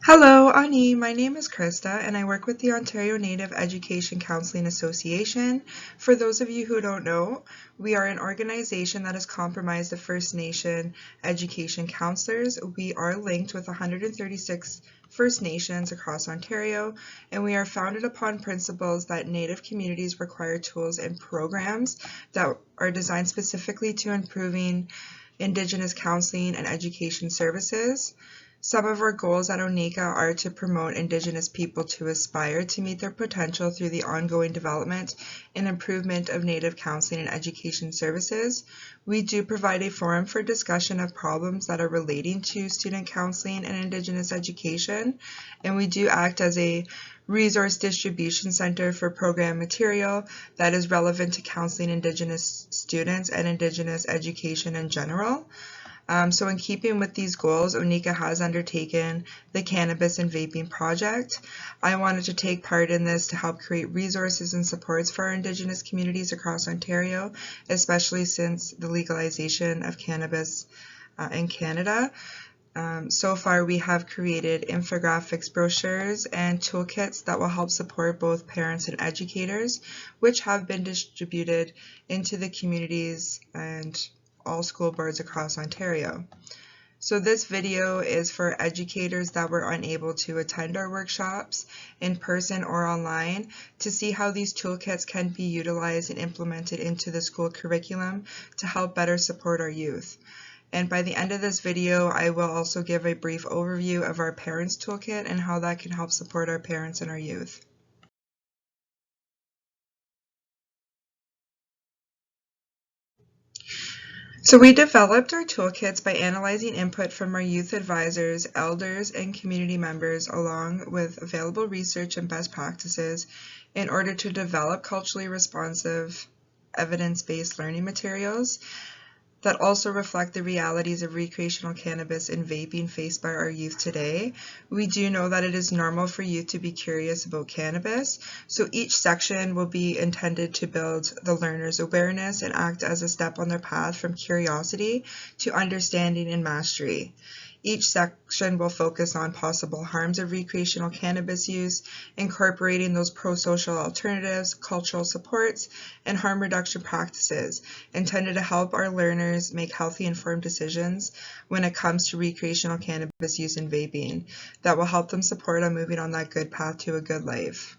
Hello, Ani. My name is Krista, and I work with the Ontario Native Education Counselling Association. For those of you who don't know, we are an organization that is comprised of First Nation education counselors. We are linked with 136 First Nations across Ontario, and we are founded upon principles that Native communities require tools and programs that are designed specifically to improving Indigenous counseling and education services. Some of our goals at Onika are to promote Indigenous people to aspire to meet their potential through the ongoing development and improvement of Native counseling and education services. We do provide a forum for discussion of problems that are relating to student counseling and Indigenous education, and we do act as a resource distribution center for program material that is relevant to counseling Indigenous students and Indigenous education in general. So in keeping with these goals, Onika has undertaken the Cannabis and Vaping Project. I wanted to take part in this to help create resources and supports for our Indigenous communities across Ontario, especially since the legalization of cannabis in Canada. So far, we have created infographics, brochures, and toolkits that will help support both parents and educators, which have been distributed into the communities and all school boards across Ontario. So this video is for educators that were unable to attend our workshops in person or online to see how these toolkits can be utilized and implemented into the school curriculum to help better support our youth. And by the end of this video, I will also give a brief overview of our Parents Toolkit and how that can help support our parents and our youth. So we developed our toolkits by analyzing input from our youth advisors, elders, and community members, along with available research and best practices in order to develop culturally responsive, evidence-based learning materials that also reflect the realities of recreational cannabis and vaping faced by our youth today. We do know that it is normal for youth to be curious about cannabis, so each section will be intended to build the learner's awareness and act as a step on their path from curiosity to understanding and mastery. Each section will focus on possible harms of recreational cannabis use, incorporating those pro-social alternatives, cultural supports, and harm reduction practices intended to help our learners make healthy, informed decisions when it comes to recreational cannabis use and vaping that will help them support on moving on that good path to a good life.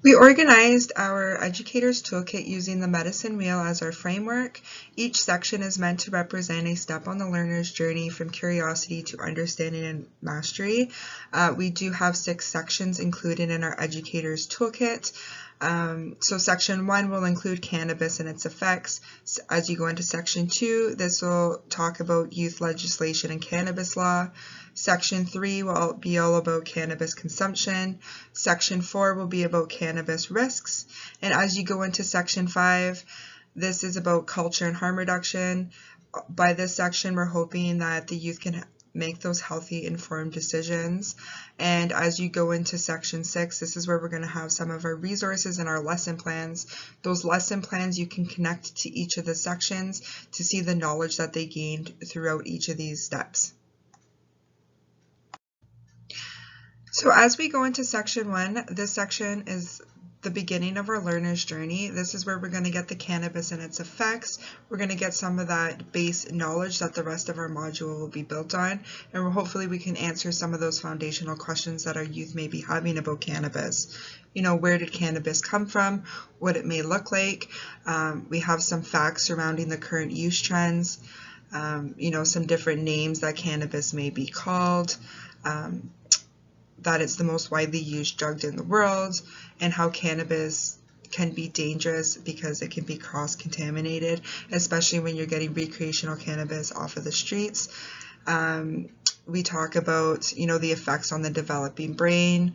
We organized our Educator's Toolkit using the medicine wheel as our framework. Each section is meant to represent a step on the learner's journey from curiosity to understanding and mastery. We do have 6 sections included in our Educator's Toolkit. So section 1 will include cannabis and its effects. As you go into section 2, this will talk about youth legislation and cannabis law. Section 3 will be all about cannabis consumption. Section 4 will be about cannabis risks. And as you go into section 5, this is about culture and harm reduction. By this section, we're hoping that the youth can make those healthy, informed decisions. And as you go into section 6, this is where we're going to have some of our resources and our lesson plans. Those lesson plans you can connect to each of the sections to see the knowledge that they gained throughout each of these steps. So as we go into section 1, this section is the beginning of our learner's journey. This is where we're going to get the cannabis and its effects. We're going to get some of that base knowledge that the rest of our module will be built on, and hopefully we can answer some of those foundational questions that our youth may be having about cannabis. You know, where did cannabis come from? What it may look like. We have some facts surrounding the current use trends. You know, some different names that cannabis may be called. That it's the most widely used drug in the world, and how cannabis can be dangerous because it can be cross-contaminated, especially when you're getting recreational cannabis off of the streets. We talk about, you know, the effects on the developing brain,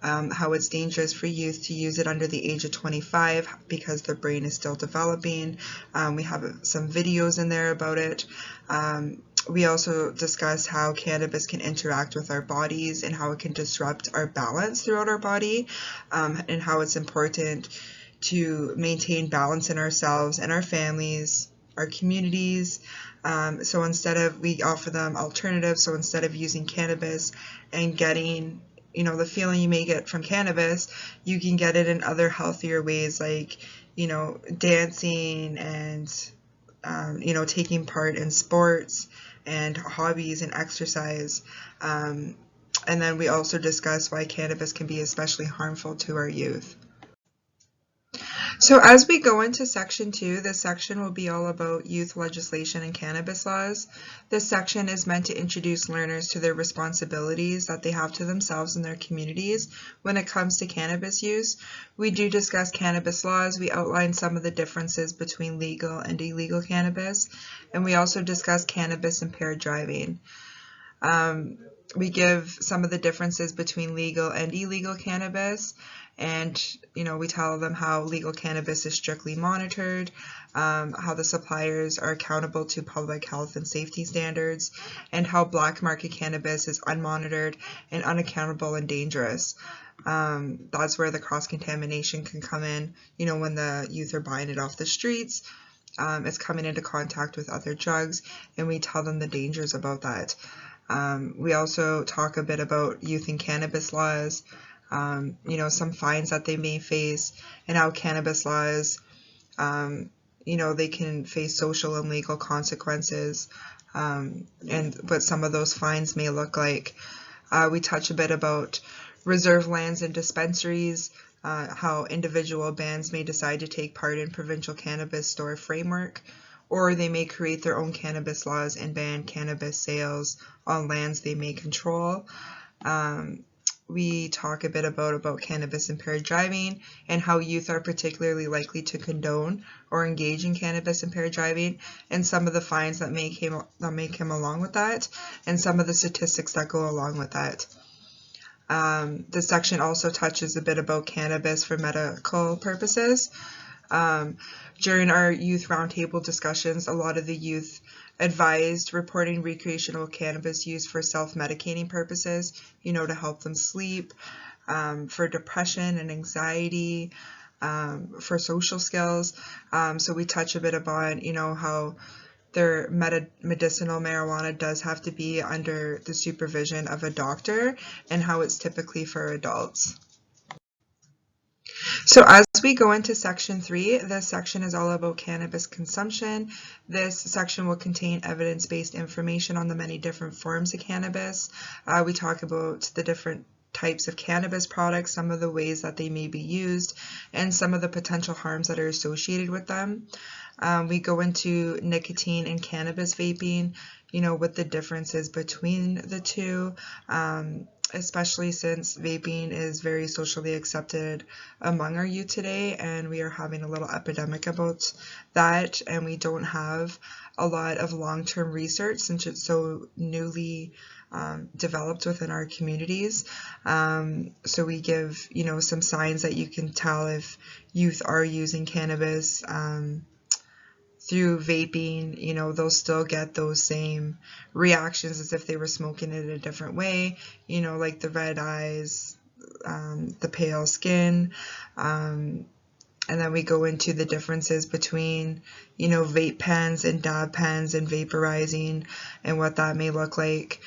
how it's dangerous for youth to use it under the age of 25 because their brain is still developing. We have some videos in there about it. We also discuss how cannabis can interact with our bodies and how it can disrupt our balance throughout our body, and how it's important to maintain balance in ourselves and our families our communities. So we offer them alternatives. So instead of using cannabis and getting, the feeling you may get from cannabis, you can get it in other healthier ways, like, dancing and, taking part in sports and hobbies and exercise. And then we also discuss why cannabis can be especially harmful to our youth. So as we go into section 2, this section will be all about youth legislation and cannabis laws. This section is meant to introduce learners to their responsibilities that they have to themselves and their communities when it comes to cannabis use. We do discuss cannabis laws. We outline some of the differences between legal and illegal cannabis, and we also discuss cannabis impaired driving. We give some of the differences between legal and illegal cannabis, and we tell them how legal cannabis is strictly monitored, how the suppliers are accountable to public health and safety standards, and how black market cannabis is unmonitored and unaccountable and dangerous. That's where the cross-contamination can come in, when the youth are buying it off the streets. It's coming into contact with other drugs, and we tell them the dangers about that. We also talk a bit about youth and cannabis laws, some fines that they may face, and how cannabis laws, they can face social and legal consequences, and what some of those fines may look like. We touch a bit about reserve lands and dispensaries, how individual bands may decide to take part in provincial cannabis store framework, or they may create their own cannabis laws and ban cannabis sales on lands they may control. We talk a bit about cannabis impaired driving and how youth are particularly likely to condone or engage in cannabis impaired driving, and some of the fines that may come along with that, and some of the statistics that go along with that. This section also touches a bit about cannabis for medical purposes. During our youth roundtable discussions, a lot of the youth advised reporting recreational cannabis use for self-medicating purposes, to help them sleep, for depression and anxiety, for social skills. So we touch a bit about, how their medicinal marijuana does have to be under the supervision of a doctor, and how it's typically for adults. So as we go into section 3, this section is all about cannabis consumption. This section will contain evidence-based information on the many different forms of cannabis. We talk about the different types of cannabis products, some of the ways that they may be used, and some of the potential harms that are associated with them. We go into nicotine and cannabis vaping, what the differences between the two, especially since vaping is very socially accepted among our youth today, and we are having a little epidemic about that, and we don't have a lot of long-term research since it's so newly developed within our communities. So we give, some signs that you can tell if youth are using cannabis through vaping. They'll still get those same reactions as if they were smoking it a different way, like the red eyes, the pale skin, and then we go into the differences between, vape pens and dab pens and vaporizing and what that may look like.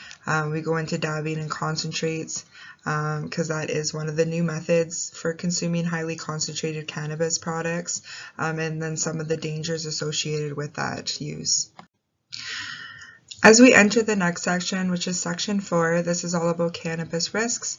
We go into dabbing and concentrates, because that is one of the new methods for consuming highly concentrated cannabis products, and then some of the dangers associated with that use. As we enter the next section, which is section 4, this is all about cannabis risks.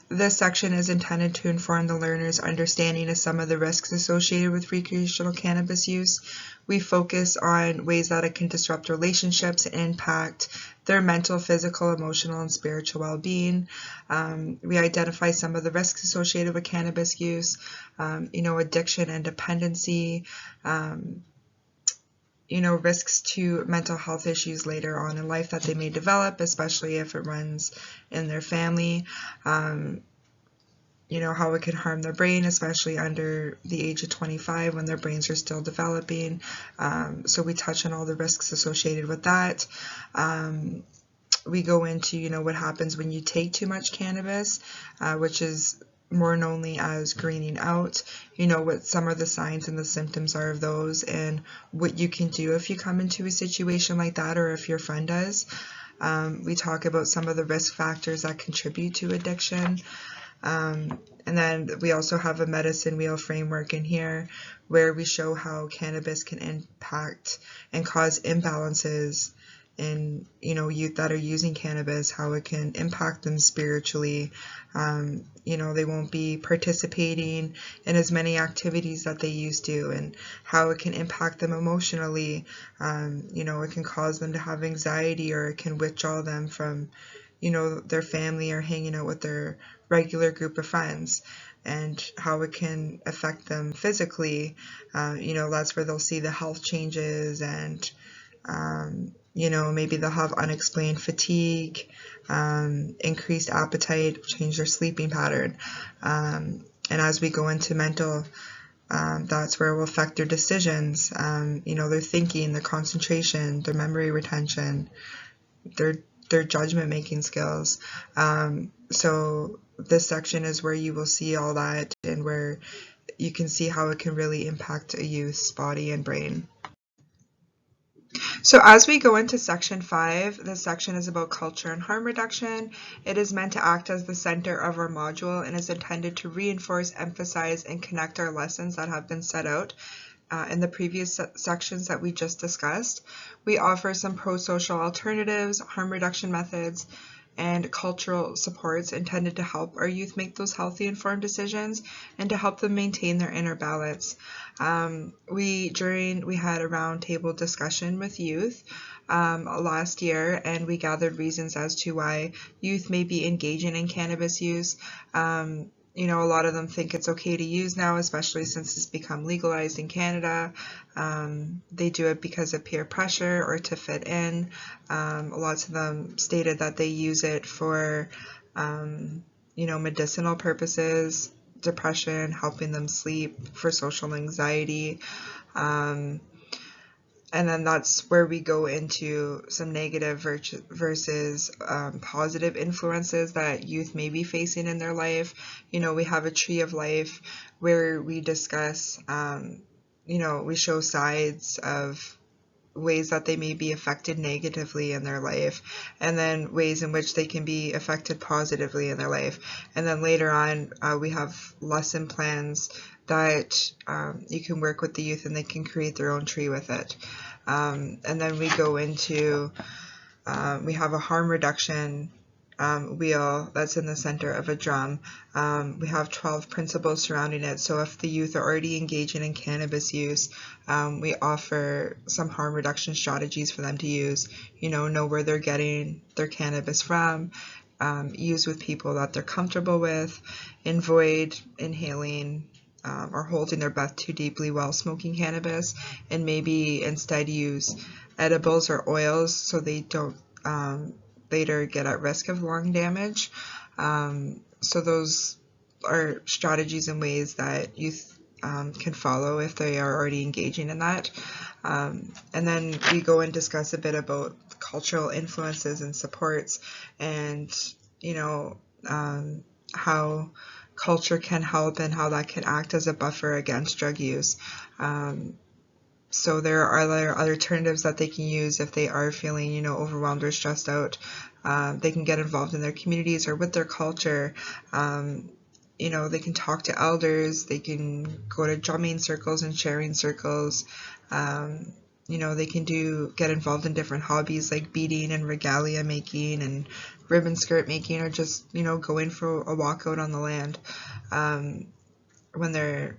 This section is intended to inform the learner's understanding of some of the risks associated with recreational cannabis use. We focus on ways that it can disrupt relationships and impact their mental, physical, emotional, and spiritual well-being. We identify some of the risks associated with cannabis use, addiction and dependency, risks to mental health issues later on in life that they may develop, especially if it runs in their family, how it could harm their brain, especially under the age of 25 when their brains are still developing. So we touch on all the risks associated with that. We go into, what happens when you take too much cannabis, which is more knownly as greening out, what some of the signs and the symptoms are of those, and what you can do if you come into a situation like that, or if your friend does. We talk about some of the risk factors that contribute to addiction. And then we also have a medicine wheel framework in here where we show how cannabis can impact and cause imbalances in youth that are using cannabis, how it can impact them spiritually. They won't be participating in as many activities that they used to, and how it can impact them emotionally. It can cause them to have anxiety, or it can withdraw them from their family or hanging out with their regular group of friends, and how it can affect them physically. That's where they'll see the health changes, and maybe they'll have unexplained fatigue, increased appetite, change their sleeping pattern. And as we go into mental, that's where it will affect their decisions, their thinking, their concentration, their memory retention, their judgment making skills. So this section is where you will see all that, and where you can see how it can really impact a youth's body and brain. So as we go into section 5, this section is about culture and harm reduction. It is meant to act as the center of our module and is intended to reinforce, emphasize, and connect our lessons that have been set out in the previous sections that we just discussed. We offer some pro-social alternatives, harm reduction methods, and cultural supports intended to help our youth make those healthy, informed decisions and to help them maintain their inner balance. We had a roundtable discussion with youth last year, and we gathered reasons as to why youth may be engaging in cannabis use. A lot of them think it's okay to use now, especially since it's become legalized in Canada. They do it because of peer pressure or to fit in. Lots of them stated that they use it for, medicinal purposes, depression, helping them sleep, for social anxiety. And then that's where we go into some negative versus positive influences that youth may be facing in their life. We have a tree of life where we discuss, we show sides of ways that they may be affected negatively in their life, and then ways in which they can be affected positively in their life. And then later on, we have lesson plans that you can work with the youth, and they can create their own tree with it. And then we go into, we have a harm reduction wheel that's in the center of a drum. We have 12 principles surrounding it. So if the youth are already engaging in cannabis use, we offer some harm reduction strategies for them to use. Know where they're getting their cannabis from, use with people that they're comfortable with, avoid inhaling or holding their breath too deeply while smoking cannabis, and maybe instead use edibles or oils so they don't later get at risk of lung damage. So those are strategies and ways that youth can follow if they are already engaging in that. And then we go and discuss a bit about cultural influences and supports, and how culture can help and how that can act as a buffer against drug use. So there are other alternatives that they can use if they are feeling, overwhelmed or stressed out. They can get involved in their communities or with their culture. They can talk to elders. They can go to drumming circles and sharing circles. They can get involved in different hobbies like beading and regalia making and ribbon skirt making, or just, going for a walk out on the land when they're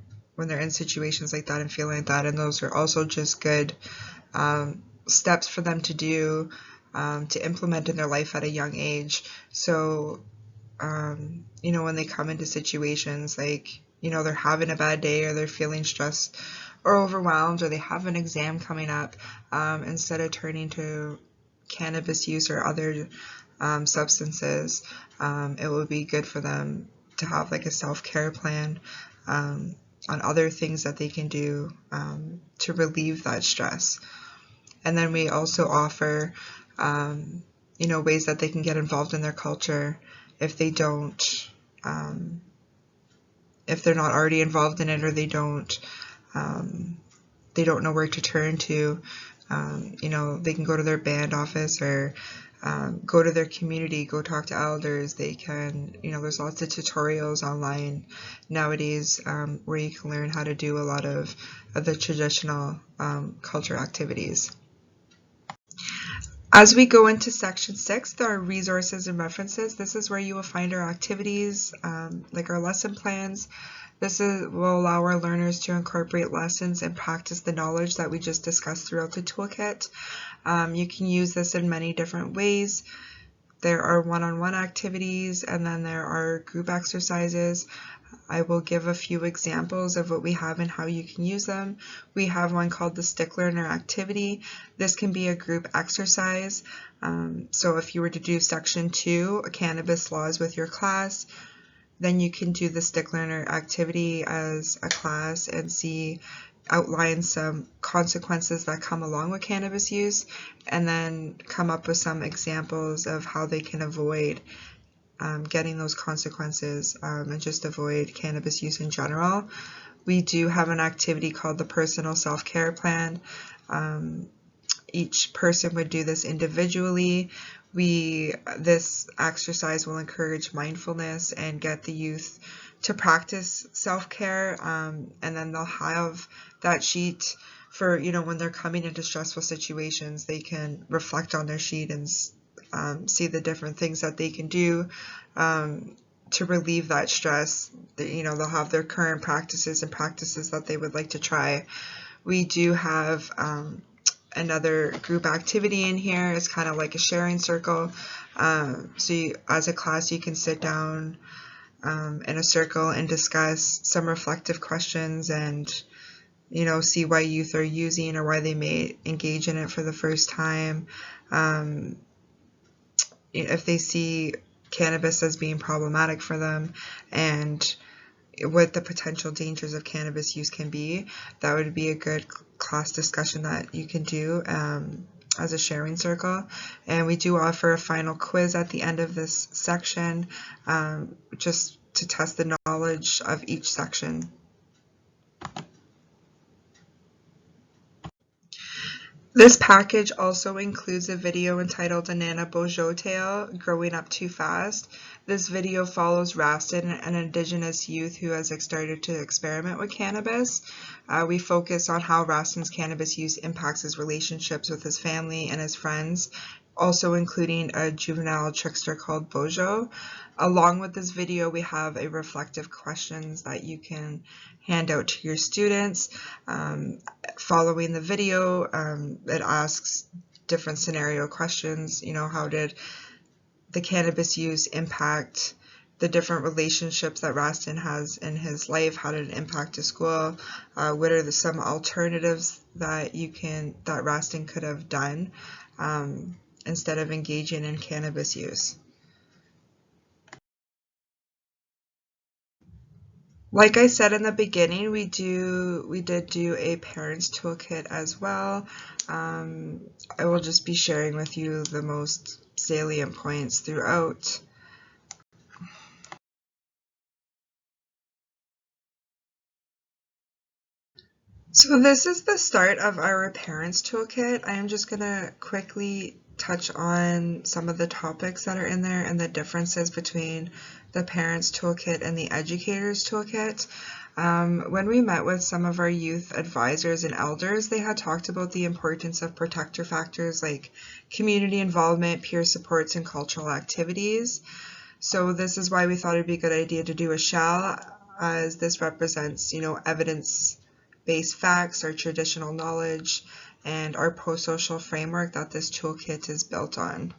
in situations like that and feeling like that. And those are also just good steps for them to do, to implement in their life at a young age. So, when they come into situations like, they're having a bad day, or they're feeling stressed or overwhelmed, or they have an exam coming up, instead of turning to cannabis use or other substances, it would be good for them to have like a self-care plan on other things that they can do to relieve that stress. And then we also offer ways that they can get involved in their culture if they don't if they're not already involved in it, or they don't know where to turn to. They can go to their band office, or go to their community, go talk to elders. They can, there's lots of tutorials online nowadays where you can learn how to do a lot of the traditional culture activities. As we go into section 6, there are resources and references. This is where you will find our activities, like our lesson plans. This will allow our learners to incorporate lessons and practice the knowledge that we just discussed throughout the toolkit. You can use this in many different ways. There are one-on-one activities, and then there are group exercises. I will give a few examples of what we have and how you can use them. We have one called the Stick Learner activity. This can be a group exercise. So if you were to do section 2, cannabis laws, with your class, then you can do the Stick Learner activity as a class and outline some consequences that come along with cannabis use, and then come up with some examples of how they can avoid getting those consequences and just avoid cannabis use in general. We do have an activity called the Personal Self-Care Plan. Each person would do this individually. This exercise will encourage mindfulness and get the youth to practice self-care, and then they'll have that sheet for, when they're coming into stressful situations, they can reflect on their sheet and see the different things that they can do to relieve that stress. They'll have their current practices and practices that they would like to try. We do have another group activity in here. It's kind of like a sharing circle. So as a class, you can sit down in a circle and discuss some reflective questions and see why youth are using or why they may engage in it for the first time. If they see cannabis as being problematic for them, and what the potential dangers of cannabis use can be, that would be a good class discussion that you can do as a sharing circle. And we do offer a final quiz at the end of this section, just to test the knowledge of each section. This package also includes a video entitled A Nana Bojo Tale, Growing Up Too Fast. This video follows Rastin, an Indigenous youth who has started to experiment with cannabis. We focus on how Rastin's cannabis use impacts his relationships with his family and his friends, also including a juvenile trickster called Bojo. Along with this video, we have a reflective questions that you can hand out to your students. Following the video, it asks different scenario questions. How did the cannabis use impact the different relationships that Rastin has in his life? How did it impact his school? What are some alternatives that Rastin could have done instead of engaging in cannabis use? Like I said in the beginning, we did do a parents toolkit as well. I will just be sharing with you the most salient points throughout. So this is the start of our parents toolkit. I am just going to quickly touch on some of the topics that are in there and the differences between the parents toolkit and the educators toolkit. When we met with some of our youth advisors and elders, they had talked about the importance of protector factors like community involvement, peer supports, and cultural activities. So this is why we thought it'd be a good idea to do a shall, as this represents, evidence-based facts, our traditional knowledge, and our pro-social framework that this toolkit is built on.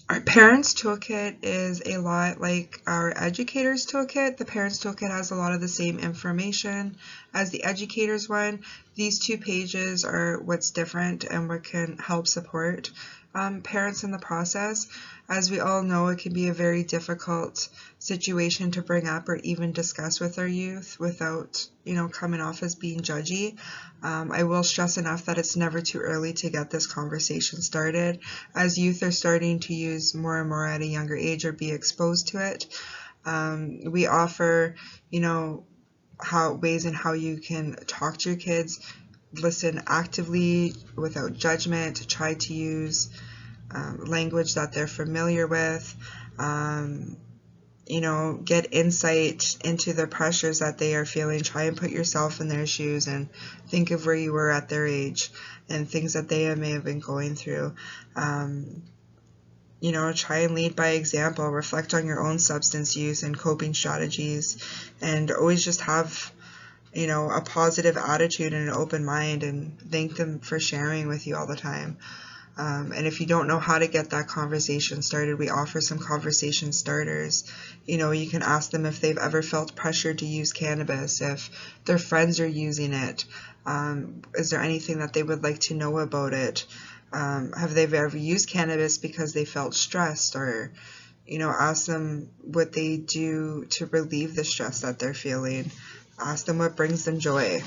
Our Parents Toolkit is a lot like our Educators Toolkit. The Parents Toolkit has a lot of the same information as the Educators one. These 2 pages are what's different and what can help support parents in the process. As we all know, it can be a very difficult situation to bring up or even discuss with our youth without, coming off as being judgy. I will stress enough that it's never too early to get this conversation started, as youth are starting to use more and more at a younger age or be exposed to it. We offer, ways in how you can talk to your kids, listen actively without judgment, try to use language that they're familiar with, get insight into the pressures that they are feeling. Try and put yourself in their shoes and think of where you were at their age and things that they may have been going through. Try and lead by example, reflect on your own substance use and coping strategies, and always just have, a positive attitude and an open mind, and thank them for sharing with you all the time. And if you don't know how to get that conversation started, we offer some conversation starters. You can ask them if they've ever felt pressured to use cannabis, if their friends are using it. Is there anything that they would like to know about it? Have they ever used cannabis because they felt stressed, or, ask them what they do to relieve the stress that they're feeling. Ask them what brings them joy.